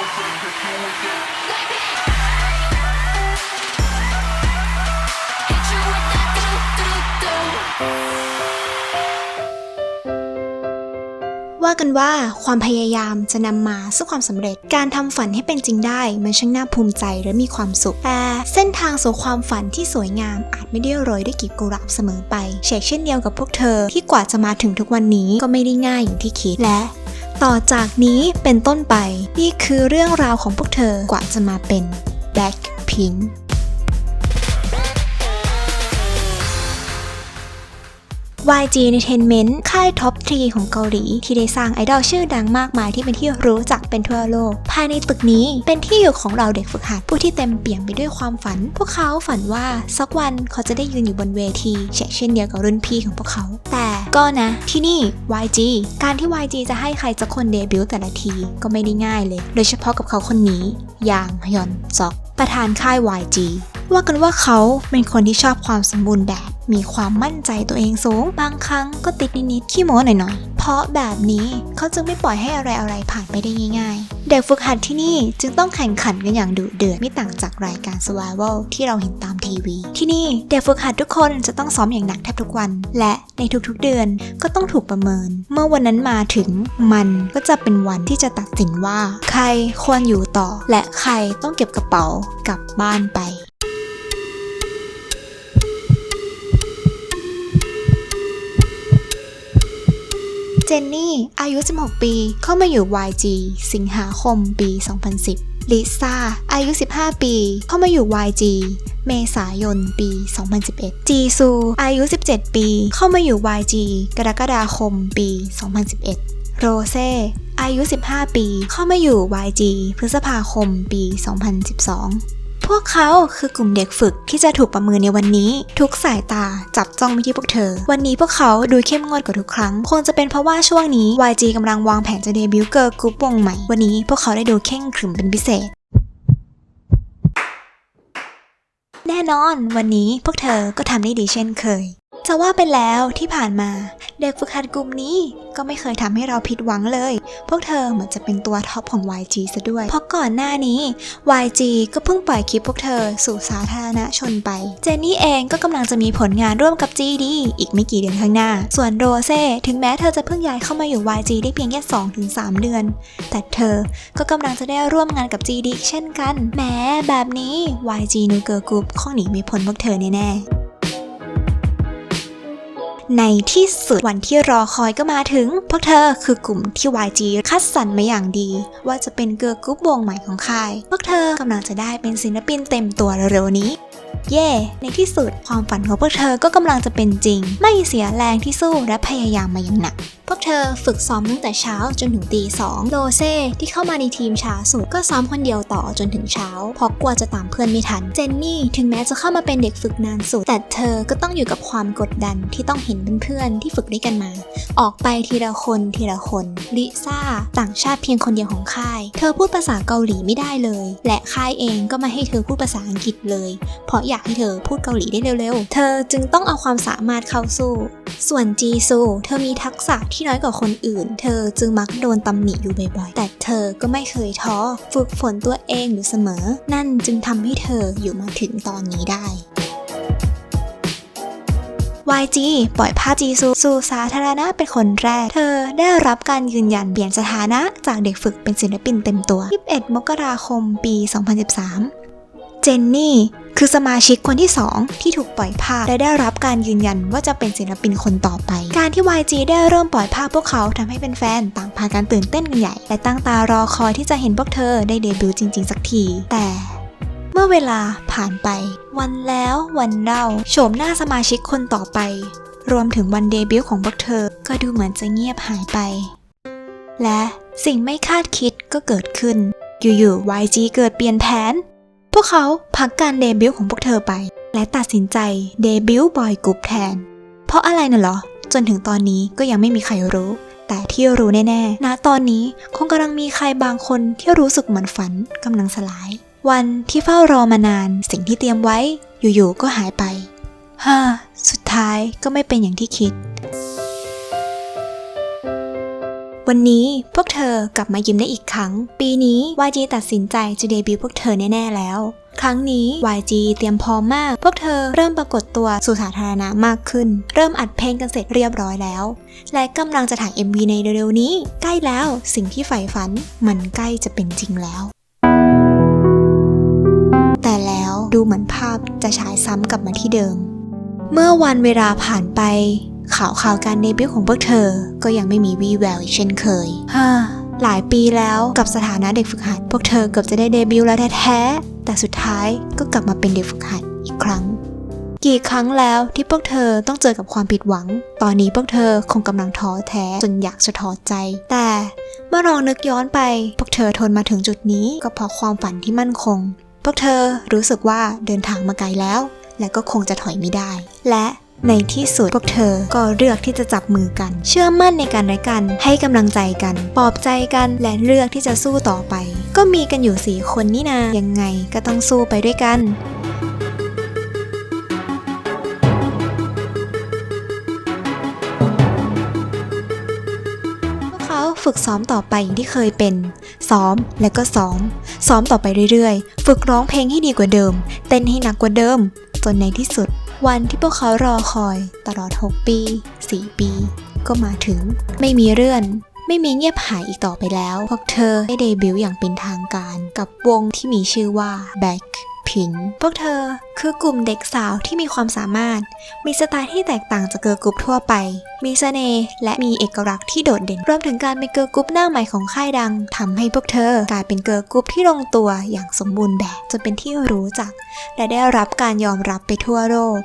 ว่ากันว่าความพยายามจะนำมาซึ่งความสำเร็จการทำฝันให้เป็นจริงได้มันช่างน่าภูมิใจและมีความสุขแต่เส้นทางสู่ความฝันที่สวยงามอาจไม่ได้โรยด้วยกลีบกุหลาบเสมอไปเช่นเดียวกับพวกเธอที่กว่าจะมาถึงทุกวันนี้ก็ไม่ได้ง่ายอย่างที่คิดและต่อจากนี้เป็นต้นไปนี่คือเรื่องราวของพวกเธอกว่าจะมาเป็น Blackpink YG Entertainment ค่ายท็อป 3 ของเกาหลีที่ได้สร้างไอดอลชื่อดังมากมายที่เป็นที่รู้จักเป็นทั่วโลกภายในตึกนี้เป็นที่อยู่ของเราเด็กฝึกหัดผู้ที่เต็มเปี่ยมไปด้วยความฝันพวกเขาฝันว่าสักวันเขาจะได้ยืนอยู่บนเวทีเช่นเดียวกับรุ่นพี่ของพวกเขาแต่ก็นะที่นี่ YG การที่ YG จะให้ใครสักคนเดบิวต์แต่ละทีก็ไม่ได้ง่ายเลยโดยเฉพาะกับเขาคนนี้อย่างฮยอนจอกประธานค่าย YGว่ากันว่าเขาเป็นคนที่ชอบความสมบูรณ์แบบมีความมั่นใจตัวเองสูงบางครั้งก็ติดนิดๆขี้โม้หน่อยๆเพราะแบบนี้เขาจึงไม่ปล่อยให้อะไรๆผ่านไปได้ง่ายๆเด็กฝึกหัดที่นี่จึงต้องแข่งขันกันอย่างดุเดือดไม่ต่างจากรายการ Survival ที่เราเห็นตามทีวีที่นี่เด็กฝึกหัดทุกคนจะต้องซ้อมอย่างหนักแทบทุกวันและในทุกๆเดือนก็ต้องถูกประเมินเมื่อวันนั้นมาถึงมันก็จะเป็นวันที่จะตัดสินว่าใครควรอยู่ต่อและใครต้องเก็บกระเป๋ากลับบ้านไปเจนนี่อายุ 16 ปีเข้ามาอยู่ YG สิงหาคม ปี 2010 ลิซ่าอายุ 15 ปีเข้ามาอยู่ YG เมษายน ปี 2011 จีซูอายุ 17 ปีเข้ามาอยู่ YG กรกฎาคม ปี 2011 โรเซ่อายุ 15 ปีเข้ามาอยู่ YG พฤษภาคม ปี 2012พวกเขาคือกลุ่มเด็กฝึกที่จะถูกประเมินในวันนี้ทุกสายตาจับจ้องไปที่พวกเธอวันนี้พวกเขาดูเข้มงวดกว่าทุกครั้งคงจะเป็นเพราะว่าช่วงนี้ YG กำลังวางแผนจะเดบิวต์เกิร์ลกรุ๊ปวงใหม่วันนี้พวกเขาได้ดูเคร่งขรึมเป็นพิเศษแน่นอนวันนี้พวกเธอก็ทำได้ดีเช่นเคยจะว่าไปแล้วที่ผ่านมาเด็กฝึกหัดกลุ่มนี้ก็ไม่เคยทำให้เราผิดหวังเลยพวกเธอเหมือนจะเป็นตัวท็อปของ YG ซะด้วยเพราะก่อนหน้านี้ YG ก็เพิ่งปล่อยคลิปพวกเธอสู่สาธารณชนไปเจนนี่เองก็กำลังจะมีผลงานร่วมกับ GD อีกไม่กี่เดือนข้างหน้าส่วนโรเซ่ถึงแม้เธอจะเพิ่งย้ายเข้ามาอยู่ YG ได้เพียงแค่ 2-3 เดือนแต่เธอก็กำลังจะได้ร่วมงานกับ GD เช่นกันแม้แบบนี้ YG New Girl Group คงหนีไม่พ้นพวกเธอแน่ๆในที่สุดวันที่รอคอยก็มาถึงพวกเธอคือกลุ่มที่ YG คัดสรรมาอย่างดีว่าจะเป็นเกิร์ลกรุ๊ปวงใหม่ของค่ายพวกเธอกำลังจะได้เป็นศิลปินเต็มตัวเร็วๆนี้เย่ในที่สุดความฝันของพวกเธอก็กำลังจะเป็นจริงไม่เสียแรงที่สู้และพยายามมาอย่างหนักพวกเธอฝึกซ้อมตั้งแต่เช้าจนถึงตี 2โรเซ่ที่เข้ามาในทีมช้าสุดก็ซ้อมคนเดียวต่อจนถึงเช้าเพราะกลัวจะตามเพื่อนไม่ทันเจนนี่ถึงแม้จะเข้ามาเป็นเด็กฝึกนานสุดแต่เธอก็ต้องอยู่กับความกดดันที่ต้องเห็นเพื่อนๆที่ฝึกด้วยกันมาออกไปทีละคนลิซ่าต่างชาติเพียงคนเดียวของค่ายเธอพูดภาษาเกาหลีไม่ได้เลยและค่ายเองก็ไม่ให้เธอพูดภาษาอังกฤษเลยเพราะอยากให้เธอพูดเกาหลีได้เร็วๆเธอจึงต้องเอาความสามารถเข้าสู้ส่วนจีซูเธอมีทักษะที่น้อยกว่าคนอื่นเธอจึงมักโดนตำหนิอยู่บ่อยๆแต่เธอก็ไม่เคยท้อฝึกฝนตัวเองอยู่เสมอนั่นจึงทำให้เธออยู่มาถึงตอนนี้ได้ YG ปล่อยภาพจีซูสู่สาธารณะเป็นคนแรกเธอได้รับการยืนยันเปลี่ยนสถานะจากเด็กฝึกเป็นศิลปินเต็มตัว21 มกราคม ปี 2013เจนนี่คือสมาชิกคนที่ 2 ที่ถูกปล่อยภาพและได้รับการยืนยันว่าจะเป็นศิลปินคนต่อไปการที่ YG ได้เริ่มปล่อยภาพพวกเขาทำให้เป็นแฟนต่างพากันตื่นเต้นกันใหญ่และตั้งตารอคอยที่จะเห็นพวกเธอได้เดบิวต์จริงๆสักทีแต่เมื่อเวลาผ่านไปวันแล้ววันเล่าโฉมหน้าสมาชิกคนต่อไปรวมถึงวันเดบิวต์ของพวกเธอก็ดูเหมือนจะเงียบหายไปและสิ่งไม่คาดคิดก็เกิดขึ้นอยู่ๆ YG เกิดเปลี่ยนแผนพวกเขาพักการเดบิวต์ของพวกเธอไปและตัดสินใจเดบิวต์บอยกรุ๊ปแทนเพราะอะไรน่ะเหรอจนถึงตอนนี้ก็ยังไม่มีใครรู้แต่ที่รู้แน่ๆณตอนนี้คงกำลังมีใครบางคนที่รู้สึกเหมือนฝันกำลังสลายวันที่เฝ้ารอมานานสิ่งที่เตรียมไว้อยู่ๆก็หายไปสุดท้ายก็ไม่เป็นอย่างที่คิด วันนี้พวกเธอกลับมายิ้มได้อีกครั้งปีนี้ YG ตัดสินใจจะเดบิวต์พวกเธอแน่ๆแล้วครั้งนี้ YG เตรียมพร้อมมากพวกเธอเริ่มปรากฏตัวสู่สาธารณะมากขึ้นเริ่มอัดเพลงกันเสร็จเรียบร้อยแล้วและกำลังจะถ่าย MV ในเร็วๆนี้ใกล้แล้วสิ่งที่ใฝ่ฝันมันใกล้จะเป็นจริงแล้วแต่แล้วดูเหมือนภาพจะฉายซ้ำกลับมาที่เดิมเมื่อวันเวลาผ่านไปข่าวการเดบิวต์ของพวกเธอก็ยังไม่มีวี่แววอีกเช่นเคยหลายปีแล้วกับสถานะเด็กฝึกหัดพวกเธอเกือบจะได้เดบิวต์แล้วแท้ๆแต่สุดท้ายก็กลับมาเป็นเด็กฝึกหัดอีกครั้งกี่ครั้งแล้วที่พวกเธอต้องเจอกับความผิดหวังตอนนี้พวกเธอคงกำลังท้อแท้จนอยากจะถอดใจแต่เมื่อลองนึกย้อนไปพวกเธอทนมาถึงจุดนี้ก็เพราะความฝันที่มั่นคงพวกเธอรู้สึกว่าเดินทางมาไกลแล้วและก็คงจะถอยไม่ได้และในที่สุดพวกเธอก็เลือกที่จะจับมือกันเชื่อมั่นในกันและกันให้กำลังใจกันปลอบใจกันและเลือกที่จะสู้ต่อไปก็มีกันอยู่4คนนี่นายังไงก็ต้องสู้ไปด้วยกันฝึกซ้อมต่อไปอย่างที่เคยเป็นซ้อมและก็ซ้อมต่อไปเรื่อยๆฝึกร้องเพลงให้ดีกว่าเดิมเต้นให้หนักกว่าเดิมจนในที่สุดวันที่พวกเขารอคอยตลอด6 ปี4 ปีก็มาถึงไม่มีเลื่อนไม่มีเงียบหายอีกต่อไปแล้วพวกเธอได้เดบิวต์อย่างเป็นทางการกับวงที่มีชื่อว่า Blackpink พวกเธอคือกลุ่มเด็กสาวที่มีความสามารถมีสไตล์ที่แตกต่างจากเกิร์ลกรุ๊ปทั่วไปมีเสน่ห์และมีเอกลักษณ์ที่โดดเด่นรวมถึงการเป็นเกิร์ลกรุ๊ปหน้าใหม่ของค่ายดังทำให้พวกเธอกลายเป็นเกิร์ลกรุ๊ปที่ลงตัวอย่างสมบูรณ์แบบจนเป็นที่รู้จักและได้รับการยอมรับไปทั่วโลก